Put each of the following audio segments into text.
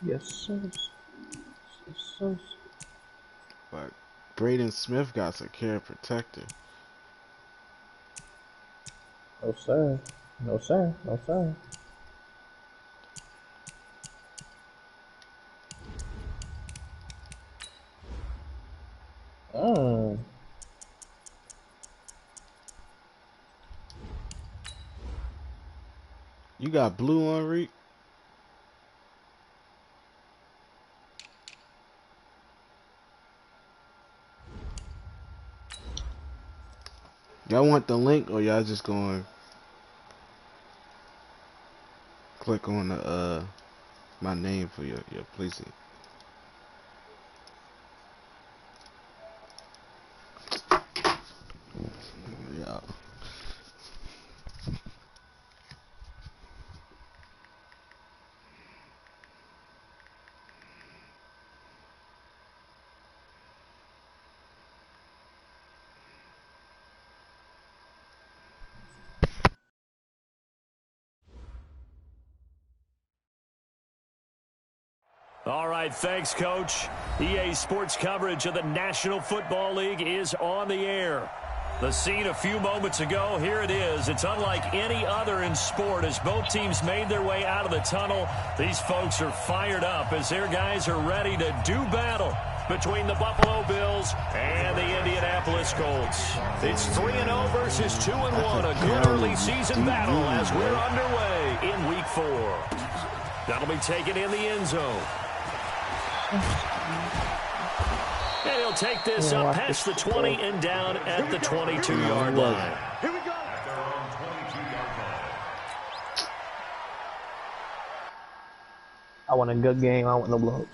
Yes, sir. Yes, sir. But Braden Smith got secure protector. No, sir. No, sir. No, sir. Mm. You got blue on Reek? Y'all want the link or y'all just going to click on the my name for your placing? Yeah. All right, thanks, Coach. EA Sports coverage of the National Football League is on the air. The scene a few moments ago, here it is. It's unlike any other in sport as both teams made their way out of the tunnel. These folks are fired up as their guys are ready to do battle between the Buffalo Bills and the Indianapolis Colts. It's 3-0 versus 2-1, a good early season battle as we're underway in Week 4. That'll be taken in the end zone. And he'll take this up past the 20 and down at the 22-yard line. Here we go. I want a good game. I don't want no blowups.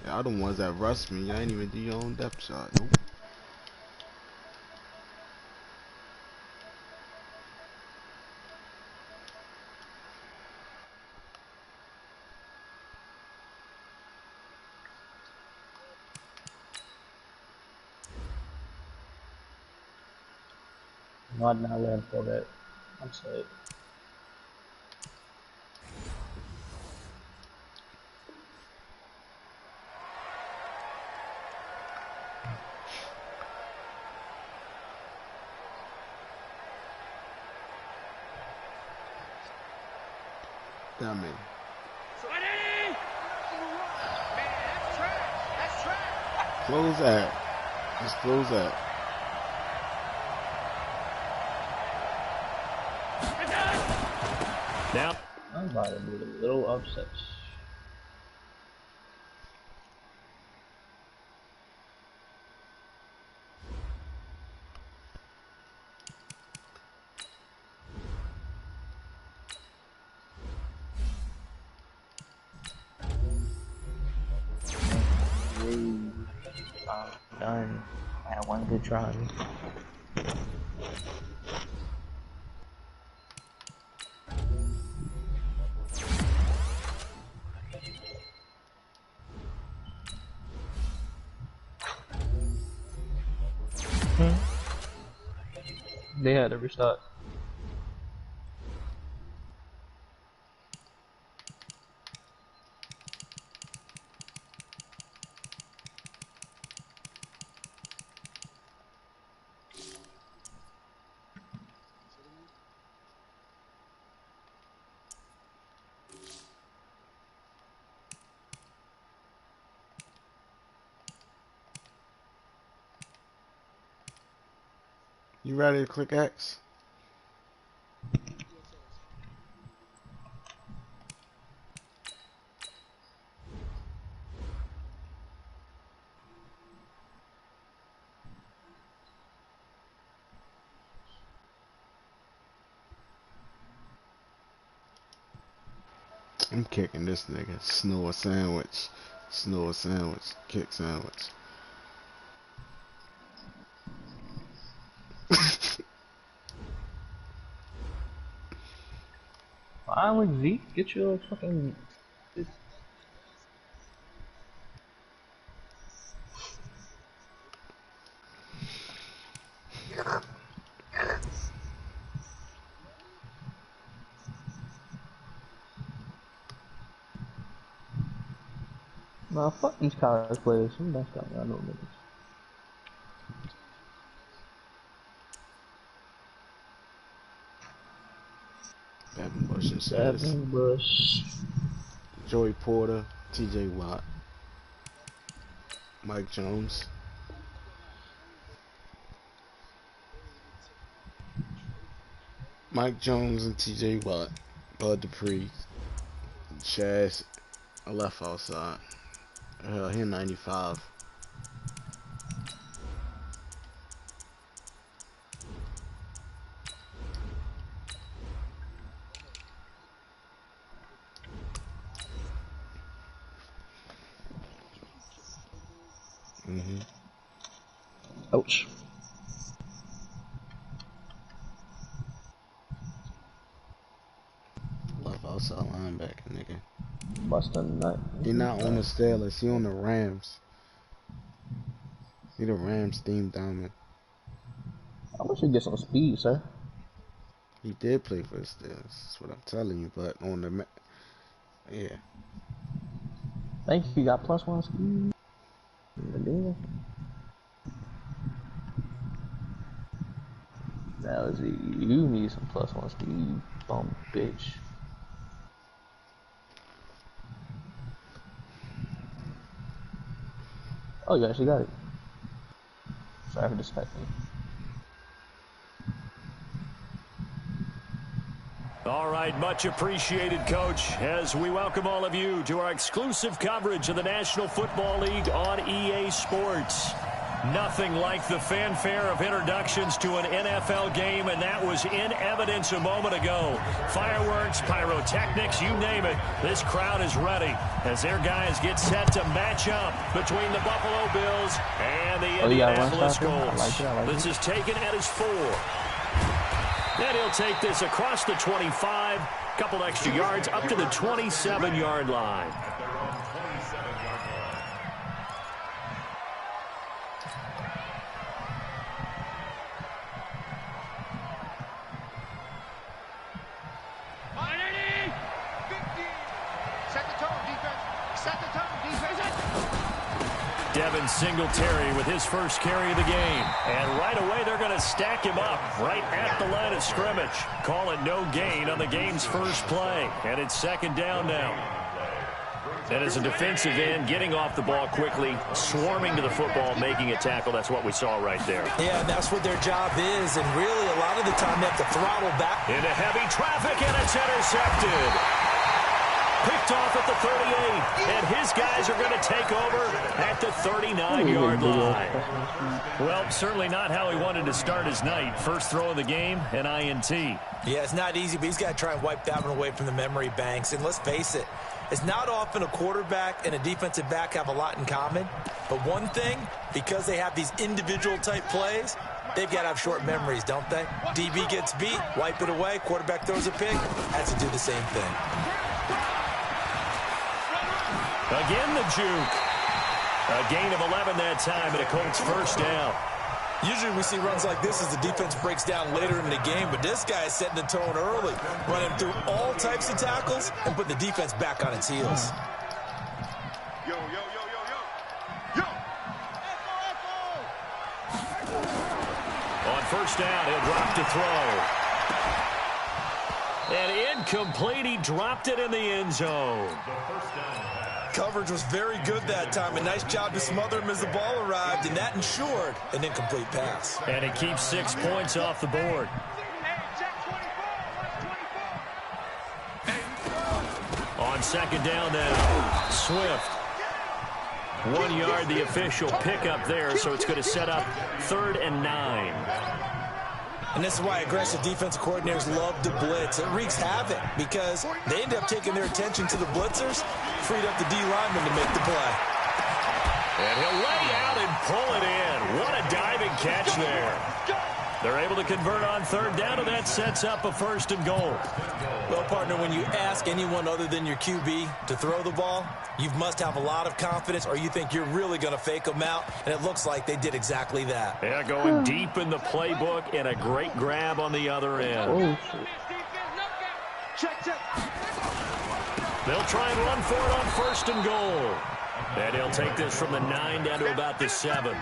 Y'all the ones that rust me. Y'all ain't even do your own depth shot. Nope. No, I'm not letting for that. I'm safe. Damn it. Close that. Just close that. Now, I'm about to be a little upset. I'm done. I had one good try. They had to restart. You ready to click X? I'm kicking this nigga. Snore sandwich. Snore sandwich. Kick sandwich. Finally, Zeke, get your fucking. Nah, fuck these college players. Some messed up. I know niggas. Devin Bush and says Devin Bush. Joey Porter, T.J. Watt, Mike Jones. Mike Jones and T.J. Watt, Bud Dupree, Chaz, I left outside. He 95. Ouch. Left outside linebacker, nigga. Bust a nut. He not on the Steelers. He on the Rams. He the Rams team diamond. I wish he'd get some speed, sir. He did play for the Steelers. That's what I'm telling you. But on the yeah. Thank you. Got +1 speed. Now is you need some +1 speed, bum bitch. Oh, you actually got it. Sorry for distracting. All right, much appreciated, Coach, as we welcome all of you to our exclusive coverage of the National Football League on EA Sports. Nothing like the fanfare of introductions to an NFL game, and that was in evidence a moment ago. Fireworks, pyrotechnics, you name it. This crowd is ready as their guys get set to match up between the Buffalo Bills and the Indianapolis Colts. This is taken at his 4. And he'll take this across the 25, couple extra yards up to the 27-yard line. Devin Singletary with his first carry of the game. And right away, they're going to stack him up right at the line of scrimmage. Call it no gain on the game's first play. And it's second down now. And as a defensive end, getting off the ball quickly, swarming to the football, making a tackle, that's what we saw right there. Yeah, that's what their job is. And really, a lot of the time, they have to throttle back. Into heavy traffic, and it's intercepted. Picked off at the 38, and his guys are going to take over at the 39-yard line. Well, certainly not how he wanted to start his night. First throw of the game, an INT. Yeah, it's not easy, but he's got to try and wipe that one away from the memory banks. And let's face it, it's not often a quarterback and a defensive back have a lot in common. But one thing, because they have these individual type plays, they've got to have short memories, don't they? DB gets beat, wipe it away, quarterback throws a pick, has to do the same thing. Again, the juke. A gain of 11 that time, and a Colts first down. Usually we see runs like this as the defense breaks down later in the game, but this guy is setting the tone early, running through all types of tackles and putting the defense back on its heels. Yo, yo, yo, yo, yo. Yo! On first down, he'll drop to throw. And incomplete, he dropped it in the end zone. Coverage was very good that time. A nice job to smother him as the ball arrived, and that ensured an incomplete pass. And it keeps 6 points off the board. On second down now, Swift. 1 yard, the official pickup there, so it's going to set up 3rd and 9. And this is why aggressive defensive coordinators love to blitz. It wreaks havoc because they end up taking their attention to the blitzers, freed up the D lineman to make the play. And he'll lay out and pull it in. What a diving catch there. They're able to convert on 3rd down, and that sets up a 1st and goal. Well, partner, when you ask anyone other than your QB to throw the ball, you must have a lot of confidence, or you think you're really going to fake them out, and it looks like they did exactly that. Yeah, going deep in the playbook, and a great grab on the other end. Oh, They'll try and run for it on 1st and goal. And he'll take this from the 9 down to about the 7.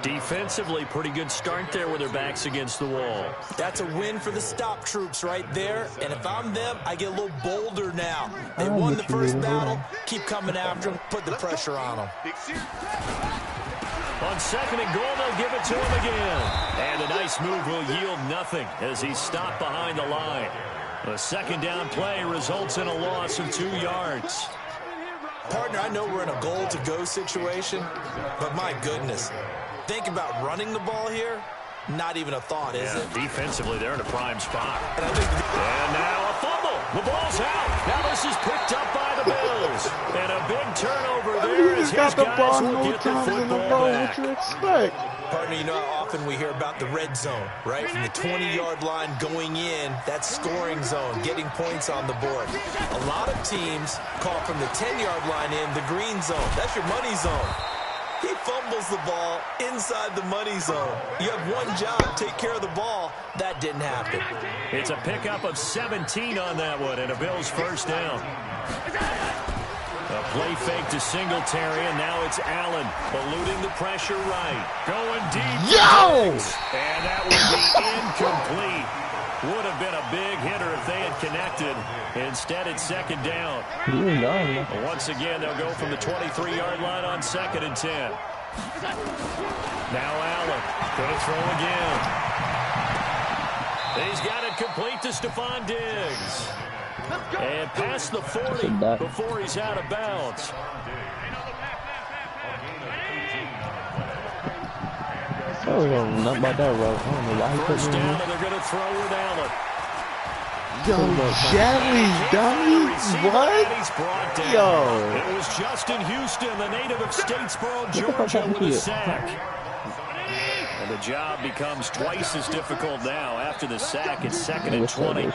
Defensively, pretty good start there with their backs against the wall. That's a win for the stop troops right there. And if I'm them, I get a little bolder now. They won the first battle. Keep coming after them. Put the pressure on them. On 2nd and goal, they'll give it to him again. And a nice move will yield nothing as he's stopped behind the line. A 2nd down play results in a loss of 2 yards. Partner, I know we're in a goal-to-go situation, but my goodness, think about running the ball here. Not even a thought, is it? Defensively, they're in a prime spot. And now a fumble. The ball's out. Now this is picked up by the Bills. And a big turnover there as his guys will get the football back. What you expect? Partner, you know how often we hear about the red zone, right? From the 20-yard line going in, that's scoring zone, getting points on the board. A lot of teams call from the 10-yard line in the green zone. That's your money zone. He fumbles the ball inside the money zone. You have one job, take care of the ball. That didn't happen. It's a pickup of 17 on that one, and a Bills first down. A play fake to Singletary, and now it's Allen eluding the pressure right. Going deep. Yo! And that would be incomplete. Would have been a big hitter if they had connected. Instead, it's 2nd down. Once again, they'll go from the 23-yard line on 2nd and 10. Now Allen going to throw again. He's got it complete to Stephon Diggs. And past the 40 before he's out of bounds. Not about that route. I don't know why he put First me in down, there. and they're going to throw with Allen. Yo, jelly, dummy. What? He's brought down. Yo. It was Justin Houston, the native of Statesboro, Georgia, with a sack. And the job becomes twice as difficult now after the sack. It's 2nd and 20.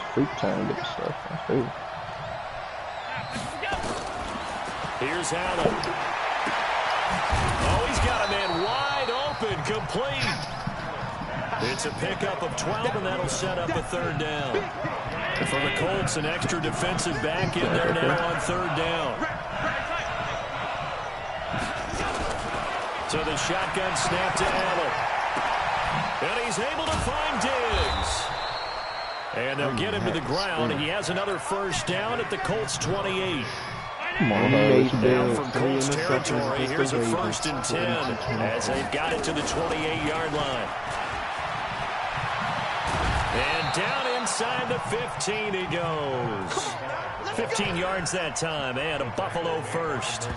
Here's Allen. Oh, he's got a man wide open, complete. It's a pickup of 12, and that'll set up a 3rd down. And for the Colts, an extra defensive back in there now on 3rd down. So the shotgun snap to Allen. And he's able to find Diggs. And they'll get him to the ground, and he has another first down at the Colts 28. Down from Colts territory. Here's a 1st and 10 as they've got it to the 28-yard line. And down inside the 15 he goes. 15 yards that time, and a Buffalo first.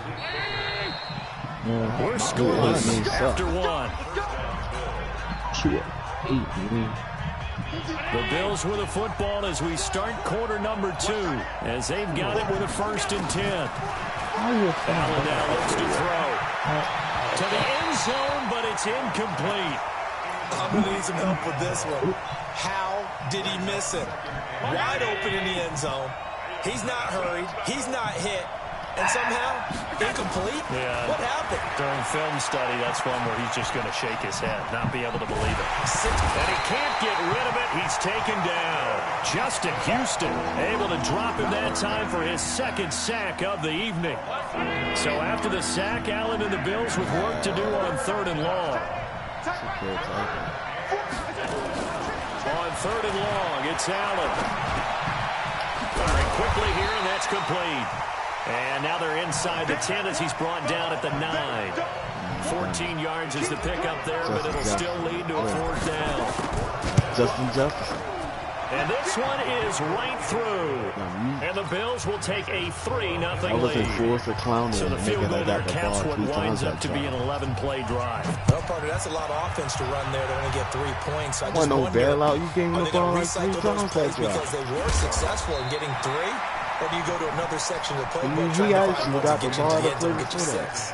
We're scoreless after 1. The Bills with a football as we start quarter number 2, as they've got it with a 1st and 10. Allen now looks to throw to the end zone, but it's incomplete. I'm going to need some help with this one. How did he miss it? Wide open in the end zone. He's not hurried. He's not hit. And somehow, incomplete? Yeah. What happened? During film study, that's one where he's just going to shake his head, not be able to believe it. And he can't get rid of it. He's taken down. Justin Houston able to drop him that time for his 2nd sack of the evening. So after the sack, Allen and the Bills with work to do on 3rd and long. On 3rd and long, it's Allen. Firing quickly here, and that's complete. And now they're inside the 10 as he's brought down at the 9. 14 yards is the pickup there, but it'll still lead to a 4th down. Justin Jefferson. And this one is right through. And the Bills will take a 3-0 lead. So the field goal there caps what winds up to be an 11-play drive. Well, partner, that's a lot of offense to run there to only get 3 points. I just no wonder, bailout. You gave him the ball like 3 recycle those times plays that drive. because they were successful in getting 3? Or do you go to another section of the playbook He trying to actually find ones got that the get you ball to to the end play zone, get you before that. 6?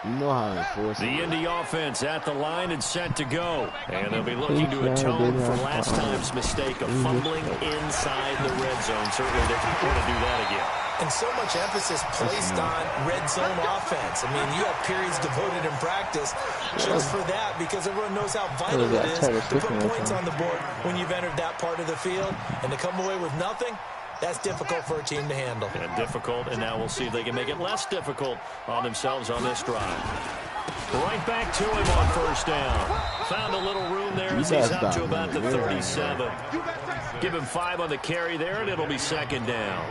You know how to enforce The it. Indy offense at the line and set to go. And they'll be looking to atone for last time's mistake of fumbling inside the red zone. Certainly they can want to do that again. And so much emphasis placed on red zone offense. I mean, you have periods devoted in practice just for that because everyone knows how vital it is to put points on the board when you've entered that part of the field. And to come away with nothing, that's difficult for a team to handle. Yeah, difficult, and now we'll see if they can make it less difficult on themselves on this drive. Right back to him on first down. Found a little room there as he's up to about the 37. Give him 5 on the carry there, and it'll be second down.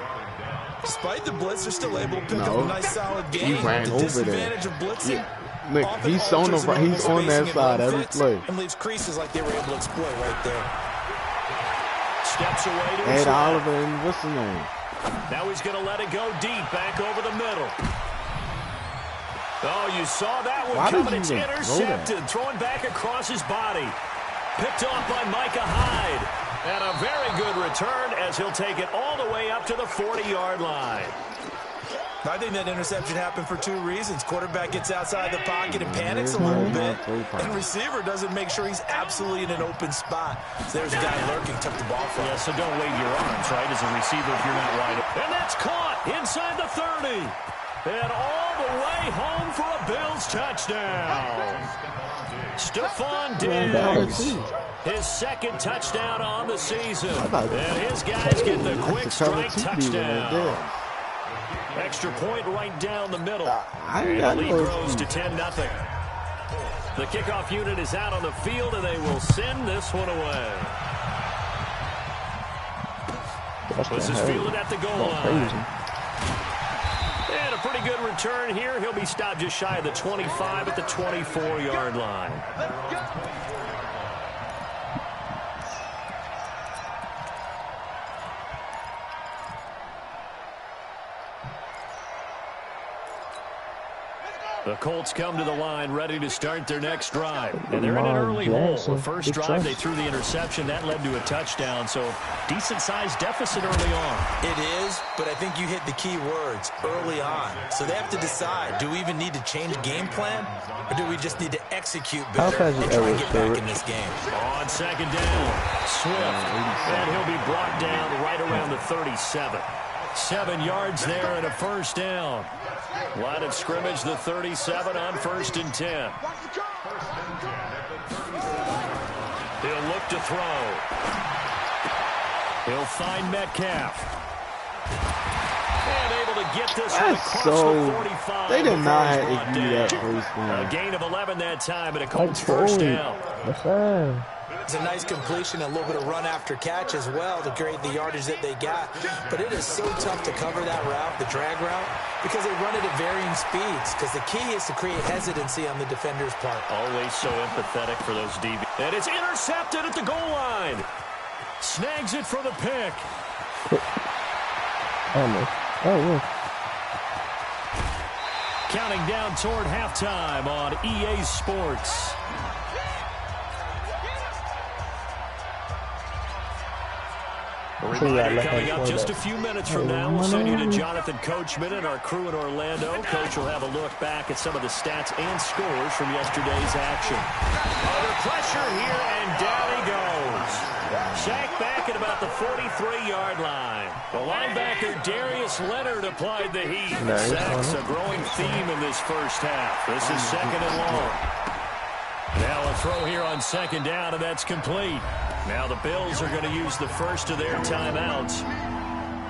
Despite the blitz, they're still able to pick up a nice solid game. He ran the over disadvantage there. of blitzing. Look, he's on the right. He's on that side every play. And leaves creases like they were able to exploit right there. Steps away to Ed Oliver and what's his name? Now he's going to let it go deep, back over the middle. Oh, you saw that one coming. It's intercepted, throwing back across his body. Picked off by Micah Hyde. And a very good return as he'll take it all the way up to the 40-yard line. I think that interception happened for 2 reasons. Quarterback gets outside the pocket and panics a little bit. And receiver doesn't make sure he's absolutely in an open spot. So there's a guy lurking, took the ball from him. Yeah, so don't wave your arms, right, as a receiver if you're not wide open. And that's caught inside the 30. And all the way home for a Bills touchdown. Stephon Diggs. His second touchdown on the season. And his guys get the quick strike touchdown. Extra point right down the middle. And the lead grows to 10-0. The kickoff unit is out on the field, and they will send this one away. This is fielded at the goal line. And a pretty good return here. He'll be stopped just shy of the 25 at the 24-yard line. The Colts come to the line ready to start their next drive. And they're in an early hole. The first drive, they threw the interception. That led to a touchdown. So decent-sized deficit early on. It is, but I think you hit the key words, early on. So they have to decide, do we even need to change game plan? Or do we just need to execute better and try and get back in this game? On second down, Swift. And he'll be brought down right around the 37. 7 yards there and a first down. Line of scrimmage, the 37 on 1st and 10. He'll look to throw. He'll find Metcalf. And able to get this one across the 45. They did not have to do that first down. A gain of 11 that time, and a Colts first down. It's a nice completion, a little bit of run after catch as well to create the yardage that they got. But it is so tough to cover that route, the drag route, because they run it at varying speeds. Because the key is to create hesitancy on the defender's part. Always so empathetic for those DB. And it's intercepted at the goal line. Snags it for the pick. Counting down toward halftime on EA Sports. A reminder coming up just a few minutes from now. We'll send you to Jonathan Coachman and our crew in Orlando. Coach will have a look back at some of the stats and scores from yesterday's action. Under pressure here, and down he goes. Sacked back at about the 43-yard line. The linebacker Darius Leonard applied the heat. Sacks a growing theme in this first half. This is second and long. Now a throw here on second down, and that's complete. Now the Bills are going to use the first of their timeouts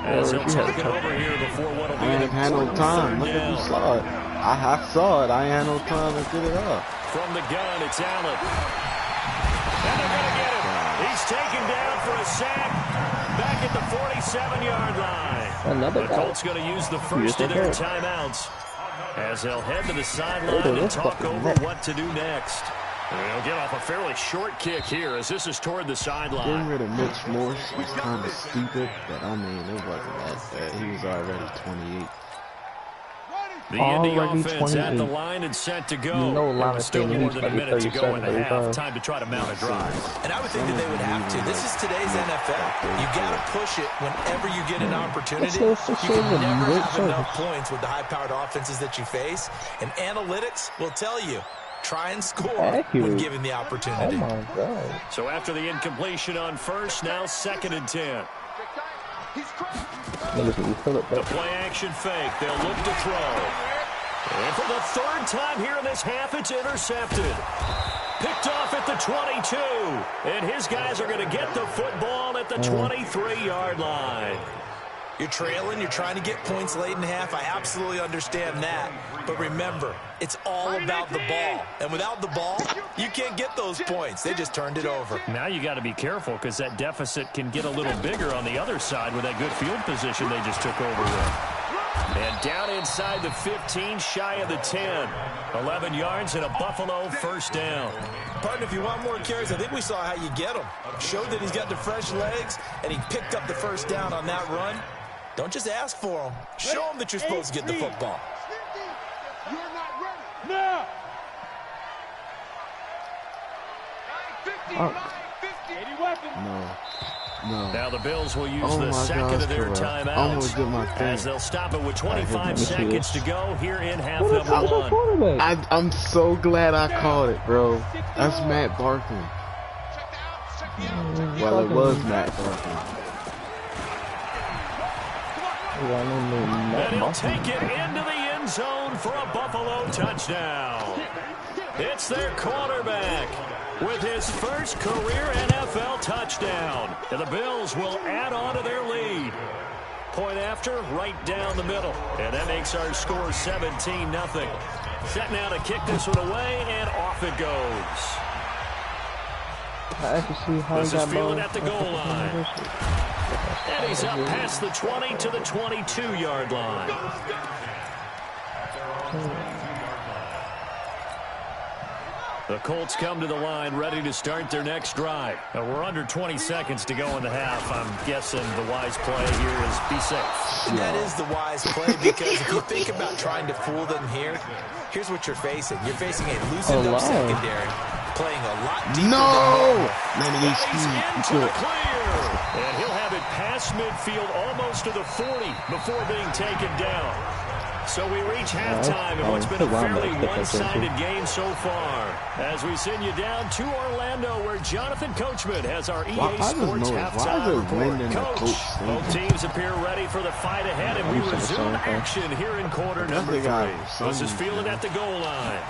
as they'll talk it over here before what will be an important time. third down. Saw it. I saw it. I ain't had no time to get it up. From the gun, it's Allen. And they're going to get him. He's taken down for a sack back at the 47-yard line. The Colts going to use the first of their timeouts as they'll head to the sideline and talk over what to do next. They'll get off a fairly short kick here as this is toward the sideline. Getting rid of Mitch Morse was kind of stupid, but I mean, it wasn't that bad. He was already 28. The Indy offense at the line and set to go. With still more than a minute to go in the half. Time to try to mount a drive. And I would think that they would have to. This is today's NFL. You got to push it whenever you get an opportunity. You can never have enough points with the high-powered offenses that you face. And analytics will tell you, try and score when given the opportunity. Oh my God. So after the incompletion on first, now 2nd and 10. The play action fake. They'll look to throw. And for the third time here in this half, it's intercepted. Picked off at the 22. And his guys are going to get the football at the 23-yard line. You're trailing, you're trying to get points late in half. I absolutely understand that. But remember, it's all about the ball. And without the ball, you can't get those points. They just turned it over. Now you got to be careful because that deficit can get a little bigger on the other side with that good field position they just took over with. And down inside the 15, shy of the 10. 11 yards and a Buffalo first down. Partner, if you want more carries, I think we saw how you get him. Showed that he's got the fresh legs, and he picked up the first down on that run. Don't just ask for him. Show him that you're supposed to get the football. You're not ready. Now. 50, 80 weapons. No. Now the Bills will use the second of their timeouts as they'll stop it with 25 seconds to go here in half number one. I'm so glad I caught it, bro. That's Matt Barkley. Well, it was Matt Barkley. And he'll take it into the end zone for a Buffalo touchdown. It's their quarterback with his first career NFL touchdown. And the Bills will add on to their lead. Point after, right down the middle. And that makes our score 17-0. Set now to kick this one away, and off it goes. This is fielded at the goal line. And he's up past the 20 to the 22-yard line. The Colts come to the line ready to start their next drive. Now we're under 20 seconds to go in the half. I'm guessing the wise play here is be safe. And that is the wise play because if you think about trying to fool them here, here's what you're facing. You're facing a loosened up secondary, playing a lot deeper than normal. Man, into the clear. And he'll have it past midfield almost to the 40 before being taken down. So we reach halftime in what's been a fairly one-sided game so far. As we send you down to Orlando, where Jonathan Coachman has our EA Sports halftime report. Coach, both teams appear ready for the fight ahead, and we resume action here in quarter number 3. This is fielded at the goal line.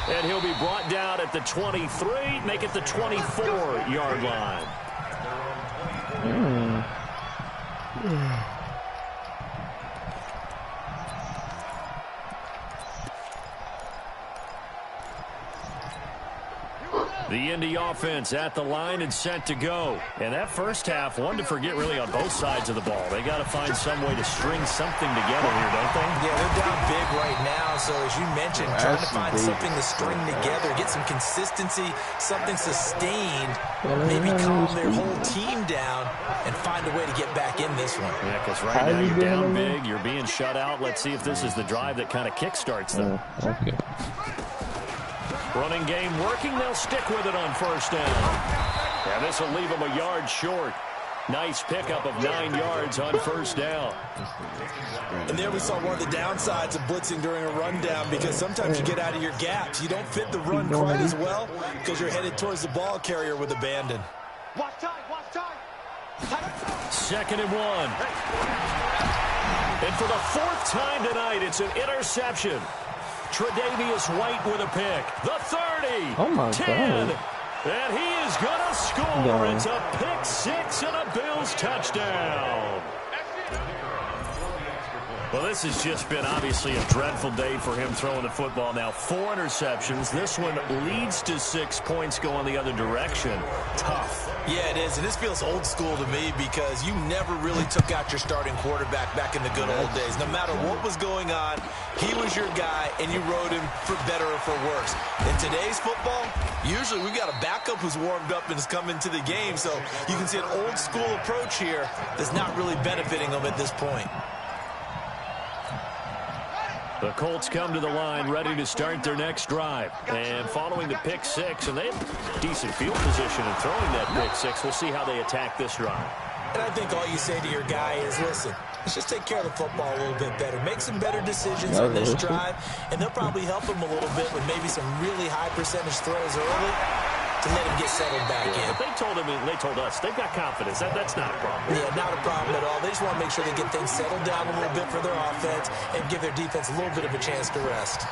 And he'll be brought down at the 23, make it the 24-yard line. The Indy offense at the line and set to go. And that first half, one to forget really on both sides of the ball. They got to find some way to string something together here, don't they? Yeah, they're down big right now. So as you mentioned, trying to find something to string together, get some consistency, something sustained, maybe calm their whole team down and find a way to get back in this one. Yeah, because right now you're down big, you're being shut out. Let's see if this is the drive that kind of kickstarts them. Okay. Running game working. They'll stick with it on first down. And this will leave them a yard short. Nice pickup of 9 yards on first down. And there we saw one of the downsides of blitzing during a rundown because sometimes you get out of your gaps. You don't fit the run quite as well because you're headed towards the ball carrier with abandon. Watch time, watch time. 2nd and 1. And for the 4th time tonight, it's an interception. Tre'Davious White with a pick. The 30. Oh, my 10. God. And he is going to score. No. It's a pick 6 and a Bills touchdown. Well, this has just been obviously a dreadful day for him throwing the football. Now 4 interceptions. This one leads to 6 points going the other direction. Tough. Yeah, it is. And this feels old school to me because you never really took out your starting quarterback back in the good old days. No matter what was going on, he was your guy, and you rode him for better or for worse. In today's football, usually we've got a backup who's warmed up and has come into the game. So you can see an old school approach here that's not really benefiting them at this point. The Colts come to the line ready to start their next drive. And following the pick 6, and they have decent field position in throwing that pick 6. We'll see how they attack this drive. And I think all you say to your guy is, listen, let's just take care of the football a little bit better. Make some better decisions on this drive, and they'll probably help him a little bit with maybe some really high percentage throws early. to let him get settled back in. But they told us they've got confidence. That's not a problem. Yeah, not a problem at all. They just want to make sure they get things settled down a little bit for their offense and give their defense a little bit of a chance to rest.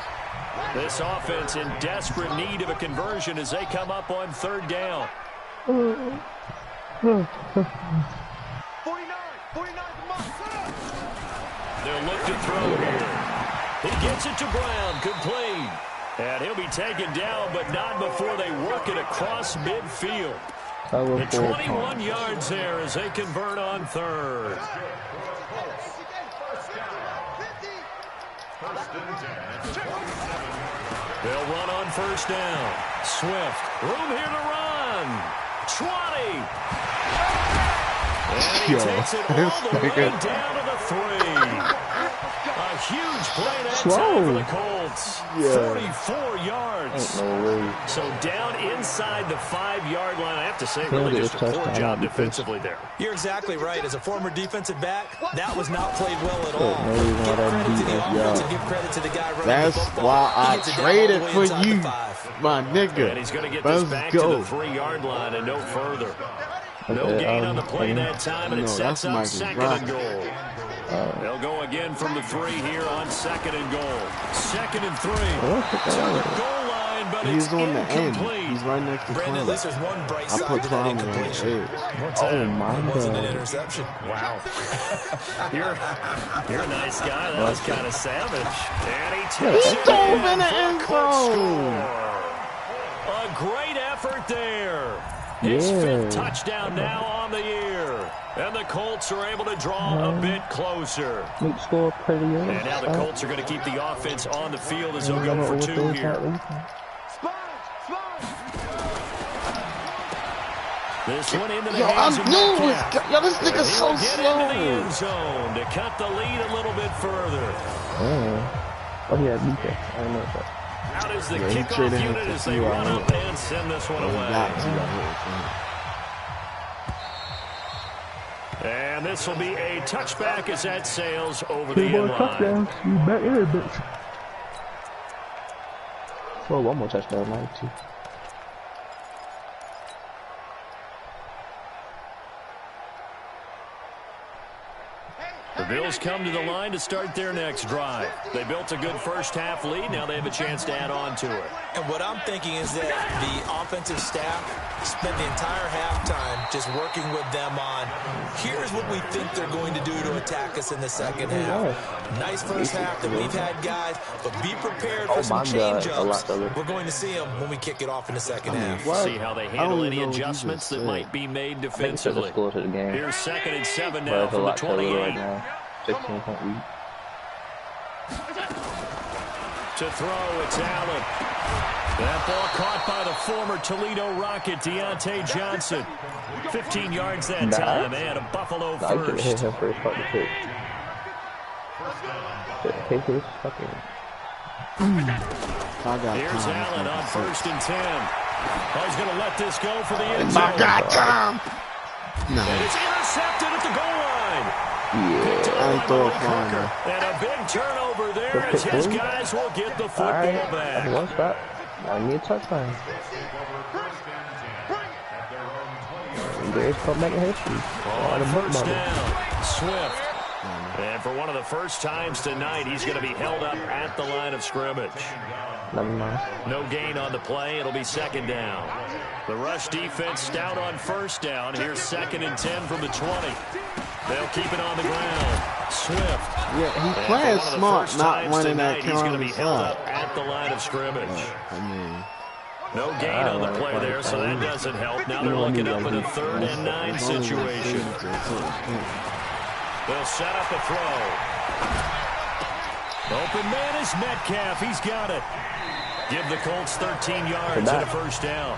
This offense in desperate need of a conversion as they come up on third down. 49. They'll look to throw here. He gets it to Brown, complete. And he'll be taken down, but not before they work it across midfield. The 21 yards there as they convert on third. They'll run on first down. Swift, room here to run. 20. And he takes it all the way down to the 3. A huge play that time for the Colts. 44 yards. So down inside the 5-yard line. I have to say, really just a poor job defensively there. You're exactly right. As a former defensive back, that was not played well at all. Give credit to the offense and give credit to the guy running That's the football. why I traded for you, the my nigga. And he's going to get this back to the 3-yard line and no further. No gain on the play that time, and it sets up second and goal. They'll go again from the 3 here on second and goal. Second and 3. To the goal line, but He's it's on the end. incomplete. He's right next to Brandon, at least Clemson. there's one bright I side put to that Clemson on the incompletion. edge. Oh my It wasn't an God. interception. Wow. You're a nice guy. That was kind of savage. And he takes it dove in in the for a end quick zone. score. A great effort there. His 5th touchdown now on the year. And the Colts are able to draw a bit closer. Make score pretty good. And now the Colts are going to keep the offense on the field as they'll go for 2 here. This one into the hands of Metcalf. This nigga's so He'll get into the slow. end zone to cut the lead a little bit further. Oh, yeah, Mika. I don't know that. Out is the Yeah, he kickoff traded him unit for as they two, run I up and send this one away. And this will be a touchback as that sails over the end line. Touchdown. You bet here, bitch. Well, one more touchdown, like 2. The Bills come to the line to start their next drive. They built a good first-half lead. Now they have a chance to add on to it. And what I'm thinking is that the offensive staff spent the entire halftime just working with them on, here's what we think they're going to do to attack us in the second half. Nice first half that we've had, guys, but be prepared for some change-ups. We're going to see them when we kick it off in the second half. See how they handle any adjustments that might be made defensively. Here's 2nd and 7 now from the 28. 16-point lead. To throw, it's Allen. That ball caught by the former Toledo Rocket, Deontay Johnson. 15 yards that time, and a Buffalo I could hit first. him for his fucking pick. Take his fucking... Here's Allen on 1st and 10. Oh, he's going to let this go for the end zone. I got time. No. And it's intercepted at the goal line. I ain't throw a flying though. And a big turnover there as his guys will get the football back. One stop. I need a touchdown. There's come back in history. On first down, Swift. And for one of the first times tonight, he's going to be held up at the line of scrimmage. Never mind. No gain on the play. It'll be 2nd down. The rush defense stout on first down. Here's 2nd and 10 from the 20. They'll keep it on the ground. Swift. Yeah, he's playing smart, not running that He's going to be counter held side. up at the line of scrimmage. I mean, No gain on the play there, so that doesn't help. Now they're looking up in a 3rd and 9 situation. They'll set up a throw. Open man is Metcalf. He's got it. Give the Colts 13 yards and a first down.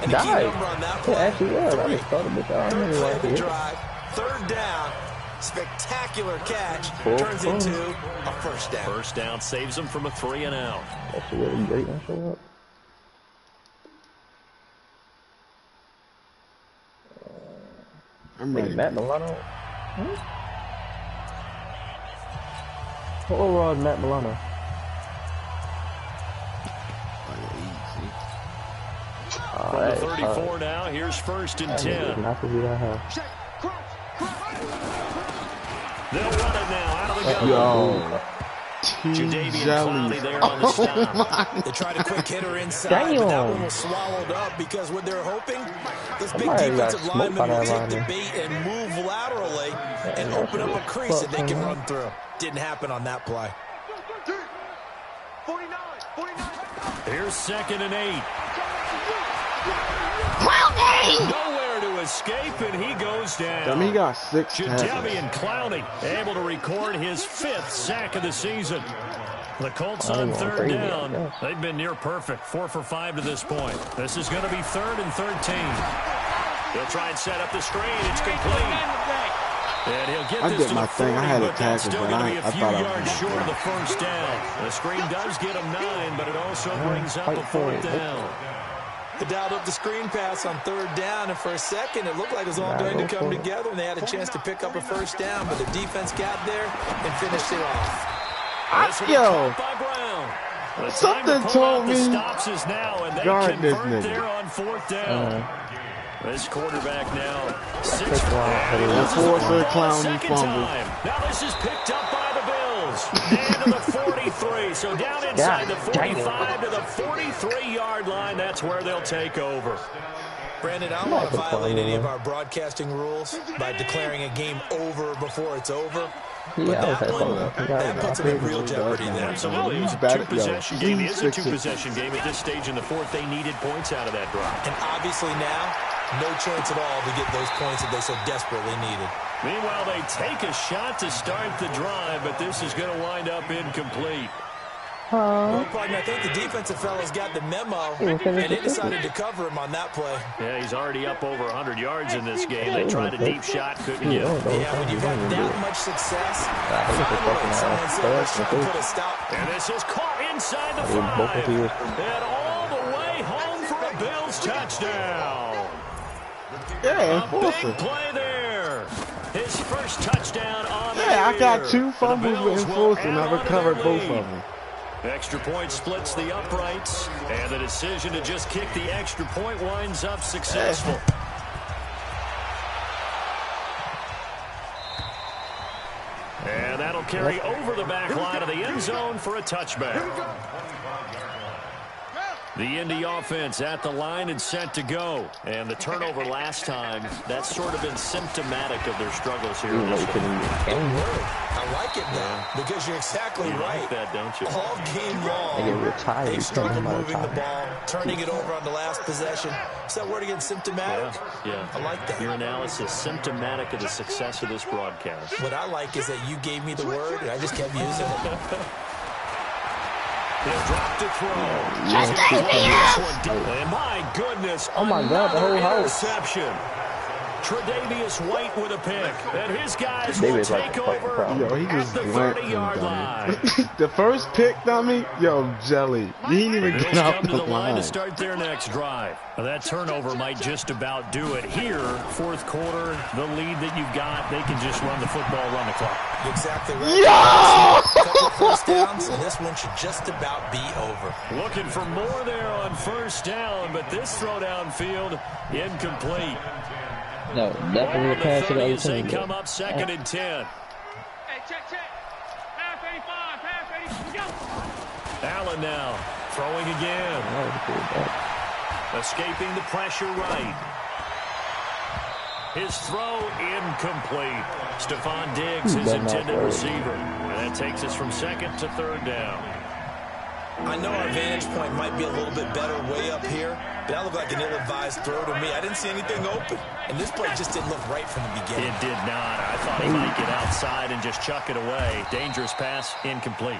And the key number on that play, Actually, yeah, I just thought about that. I third really play like of the it. drive, 3rd down, spectacular catch, turns into a first down. First down saves them from a 3 and out. That's a really great one. Show up. I'm Wait, ready. Matt Milano? What overall is Matt Milano? from the that is 34 hard. now. Here's 1st and That nigga 10. is not to be that high. They'll run it now out of the gun. Yo. Jadavian Clowney there on the stop. They tried a quick hitter inside, but that one was swallowed up because what they're hoping, this big Somebody got defensive smoked lineman by will that take the lineman. bait and move laterally and open up a crease that they can run through. Didn't happen on that play. 49. Here's 2nd and 8. Nowhere to escape, and he goes down. I mean, he got 6 tackles. Jadavian Clowney able to record his 5th sack of the season. The Colts on 3rd down. They've been near perfect, 4 for 5 to this point. This is going to be 3rd and 13. He'll try and set up the screen. It's complete. And he'll get I this did to my the 40, thing. I had a but that's tackle, still but going to be I a few thought I was yards gonna short of the block. 1st down. The screen does get him 9, but it also brings up a 4th down. They dialed up the screen pass on 3rd down, and for a second it looked like it was all going to come together, and they had a chance to pick up a 1st down, but the defense got there and finished it off. Yo. By Brown. The Something time to pull told out the me stops is now, and they guard this convert nigga. there on 4th down. This quarterback now 6 That's forced a Clowney second fumble. time. Now this is picked up by the Bills. Down to the 43. So down inside the 45 to the 43-yard line. That's where they'll take over. Brandon, I don't want to violate any of our broadcasting rules by declaring a game over before it's over. But that puts them in real jeopardy there. Absolutely. It was a two-possession game. It is a two-possession game. At this stage in the 4th, they needed points out of that drive. And obviously now, no chance at all to get those points that they so desperately needed. Meanwhile, they take a shot to start the drive, but this is going to wind up incomplete. Well, pardon, I think the defensive fellas got the memo, and they decided to cover him on that play. Yeah, he's already up over 100 yards in this game. They tried a deep shot, couldn't get it. Yeah, when you've had that much success, finally someone said, let's try to put a stop. And this is caught inside the 5. And all the way home for a Bills touchdown. Yeah, A big play there. His first touchdown on the Yeah, I got year. 2 fumbles with enforcement. I add on to recovered their both lead. of them. Extra point splits the uprights, and the decision to just kick the extra point winds up successful. And that'll carry over the back line of the end zone for a touchback. The Indy offense at the line and set to go. And the turnover last time, that's sort of been symptomatic of their struggles here. In this one. I like it now, because you're exactly You right. like that, don't you? All game long, they've struggled moving the ball, turning it over on the last possession. Is that word again, symptomatic? Yeah. I like that. Your analysis, symptomatic of the success of this broadcast. What I like is that you gave me the word, and I just kept using it. He'll drop to throw. Just take me out. And my goodness. Oh my God, the whole house. Interception. Tre'Davious White with a pick. And his guys David's will like take a fucking over problem. Yo, he at just the glanced 30-yard him, line. dummy. The first pick, dummy, yo, jelly. He didn't even Bills get out come to the the line line. to start their next drive. Now, that turnover might just about do it. Here, 4th quarter, the lead that you've got, they can just run the football, run the clock. You're exactly right. Couple first downs, and this one should just about be over. Looking for more there on 1st down, but this throw downfield incomplete. No, definitely a pass to the other As they team. come up 2nd and 10. Hey, check. Pass 85, go. Allen now throwing again. Escaping the pressure right. His throw incomplete. Stephon Diggs, his intended receiver. And that takes us from 2nd to 3rd down. I know our vantage point might be a little bit better way up here, but that looked like an ill-advised throw to me. I didn't see anything open, and this play just didn't look right from the beginning. It did not. I thought he might get outside and just chuck it away. Dangerous pass, incomplete.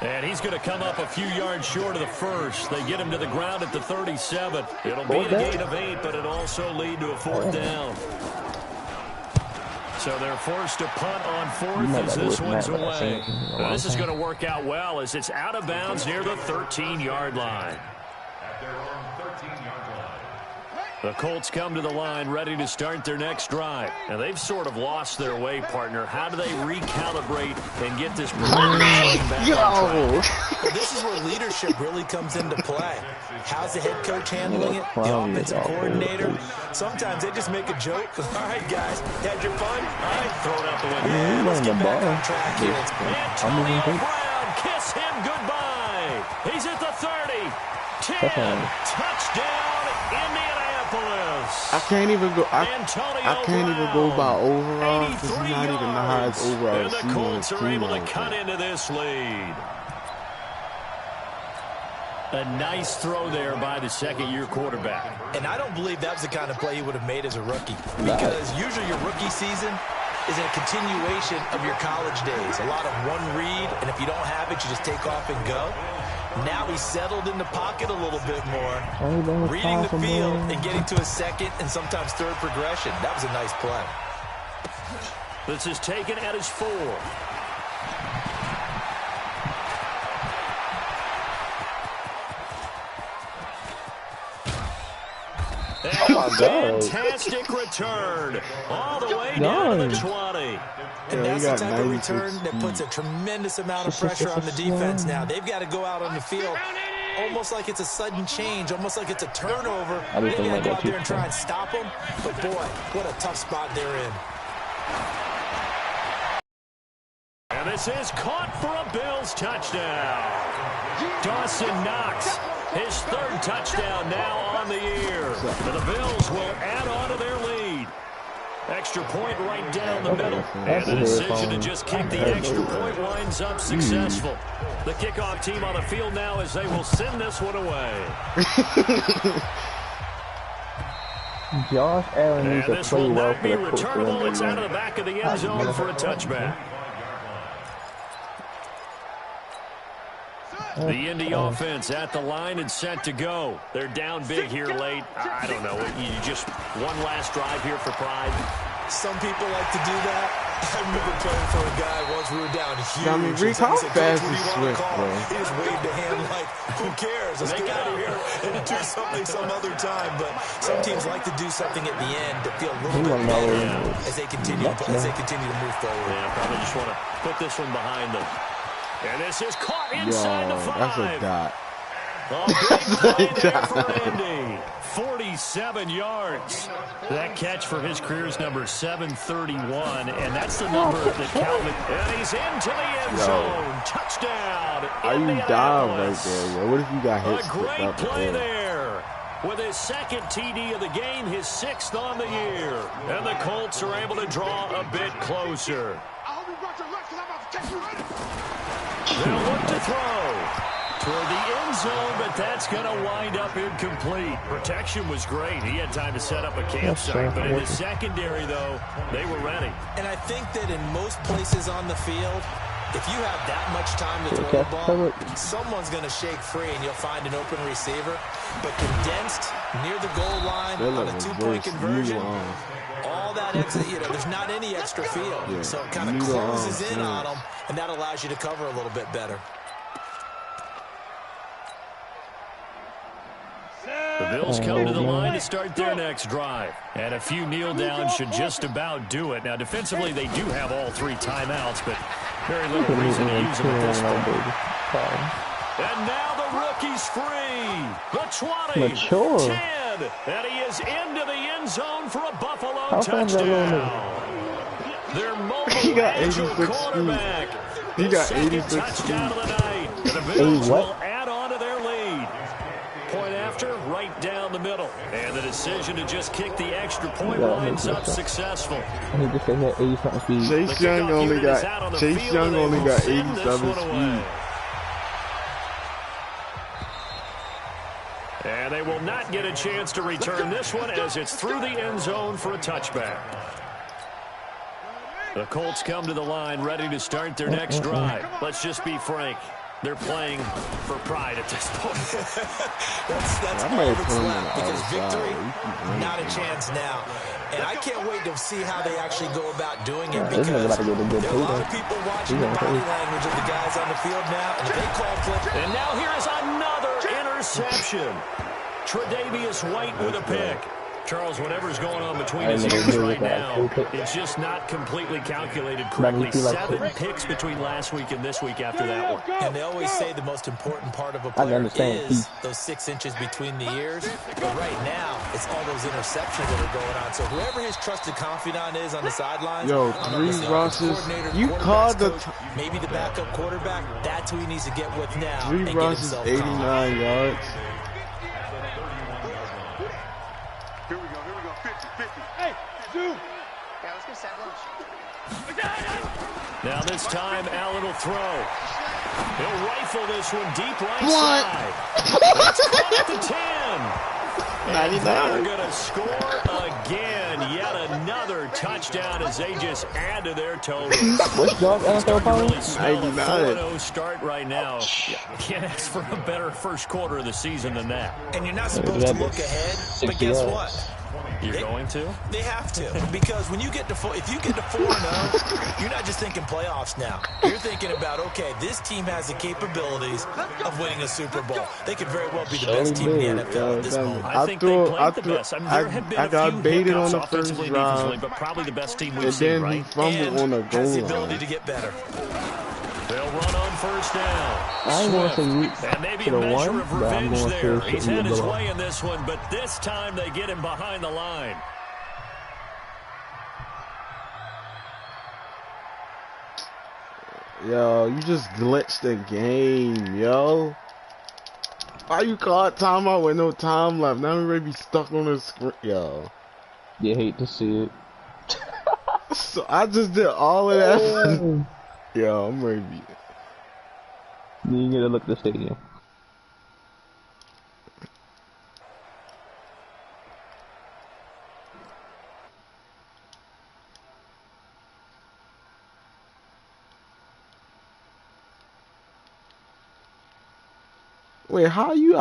And he's going to come up a few yards short of the first. They get him to the ground at the 37. It'll be a gain of 8, but it'll also lead to a 4th down. So they're forced to punt on 4th as this one's away. This is going to work out well as it's out of bounds near the 13-yard line. The Colts come to the line ready to start their next drive. And they've sort of lost their way, partner. How do they recalibrate and get this program back on track? Well, this is where leadership really comes into play. How's the head coach handling it? The offensive coordinator? Sometimes they just make a joke. All right, guys, had your fun? All right, throw it out the window. Yeah, let's get back on track here. Antonio Brown, kiss him goodbye. He's at the 30. 10. Touchdown, Indianapolis. I can't even go. I can't even go by overall because he's not even the highest overall. And the Colts are able to cut into this lead. A nice throw there by the second-year quarterback. And I don't believe that was the kind of play he would have made as a rookie. Because usually your rookie season is a continuation of your college days. A lot of one read, and if you don't have it, you just take off and go. Now he's settled in the pocket a little bit more, reading the field and getting to a second and sometimes third progression. That was a nice play. This is taken at his 4. Fantastic return. All the way down to the 20. And that's the type of return that puts a tremendous amount of pressure on the defense now. They've got to go out on the field almost like it's a sudden change, almost like it's a turnover. Maybe they go out there and try and stop them. But, boy, what a tough spot they're in. And this is caught for a Bills touchdown. Dawson Knox, his 3rd touchdown now on the year. And the Bills will add on to their lead. Extra point right down the middle. And the decision to just kick the extra point winds up successful. The kickoff team on the field now as they will send this one away. Josh Allen needs to play well for the Colts. Returnable. It's out of the back of the end zone for a touchback. The Indy offense at the line and set to go. They're down big here late. I don't know. You just one last drive here for pride. Some people like to do that. I remember playing for a guy once. We were down huge. I mean, Rick, how fast is Swift, bro? He just waved a hand like, who cares? Let's get out of here and do something some other time. But some teams like to do something at the end to feel a little bit better as they continue to move forward. Yeah, probably just want to put this one behind them. And this is caught inside the 5. That's a dot. A big play there for Indy. 47 yards. That catch for his career's number 731, and that's the number that Calvin. And he's into the end zone. Touchdown. Are you down right there, yo? What if you got hit? A great play there. With his 2nd TD of the game, his 6th on the year. And the Colts are able to draw a bit closer. They'll look to throw toward the end zone, but that's going to wind up incomplete. Protection was great. He had time to set up a campsite, but in the secondary, though, they were ready. And I think that in most places on the field, if you have that much time to throw the ball, someone's going to shake free and you'll find an open receiver. But condensed near the goal line on a 2-point conversion, all that extra, there's not any extra field. So it kind of closes in on them, and that allows you to cover a little bit better. The Bills come to the line to start their next drive. And a few kneel downs should just about do it. Now, defensively, they do have all 3 timeouts, but very little reason to use them at this point. And now the rookie's free. The 20, 10, and he is into the end zone for a Buffalo touchdown. Their mobile agile quarterback. He got 86 touchdown of the night. The Bills will add on to their lead. Point after, right down the middle. And the decision to just kick the extra point winds up successful. Chase Young only got 87 speed. And they will not get a chance to return this one as it's through the end zone for a touchback. The Colts come to the line ready to start their next drive. Let's just be frank. They're playing for pride at this point. that's all that's left because victory, not a chance now. And I can't wait to see how they actually go about doing it because there are a lot of people watching the body language of the guys on the field now. And if they call play. And now here is another interception. Tre'Davious White with a pick. Charles, whatever's going on between I his never ears knew right that. now, it's just not completely calculated correctly. 7 picks between last week and this week after that one. And they always say the most important part of a I player understand. is those 6 inches between the ears. But right now, it's all those interceptions that are going on. So whoever his trusted confidant is on the sidelines, Yo, three rushes. You called the maybe the backup quarterback. That's who he needs to get with now. three and rushes, get himself 89 yards. Here we go, 50, 50. Hey, Zoo! Yeah, let's go set lunch. Now this time, Allen will throw. He'll rifle this one deep right What? side. That's caught at the 10. And they're going to score again. Yet another touchdown as they just add to their total. What's dog NFL Really power? smell a 99. 4-0 start right now. Can't ask for a better first quarter of the season than that. And you're not supposed to look ahead, but guess what? You're going to? They have to, because when you get to if you get to 4-0, you're not just thinking playoffs now. You're thinking about, okay, this team has the capabilities of winning a Super Bowl. They could very well be the best team in the NFL at this moment. I think they played the best. I mean, there have been a got few baited hiccups on the first offensively, drive, defensively, but probably the best team we've and seen, then he right? fumbled And on a has the goal ability line. to get better. They'll run on first down. I ain't gonna say you And maybe a should have measure won, of but I'm revenge going there. to He's say had his you way in this one, but this time they get him behind the line. Yo, you just glitched the game, yo. Why you call it timeout with no time left? Now we ready to be stuck on the screen, yo. You hate to see it. So I just did all of that. Yo, I'm ready to be. You gotta look at the stadium. Wait, how you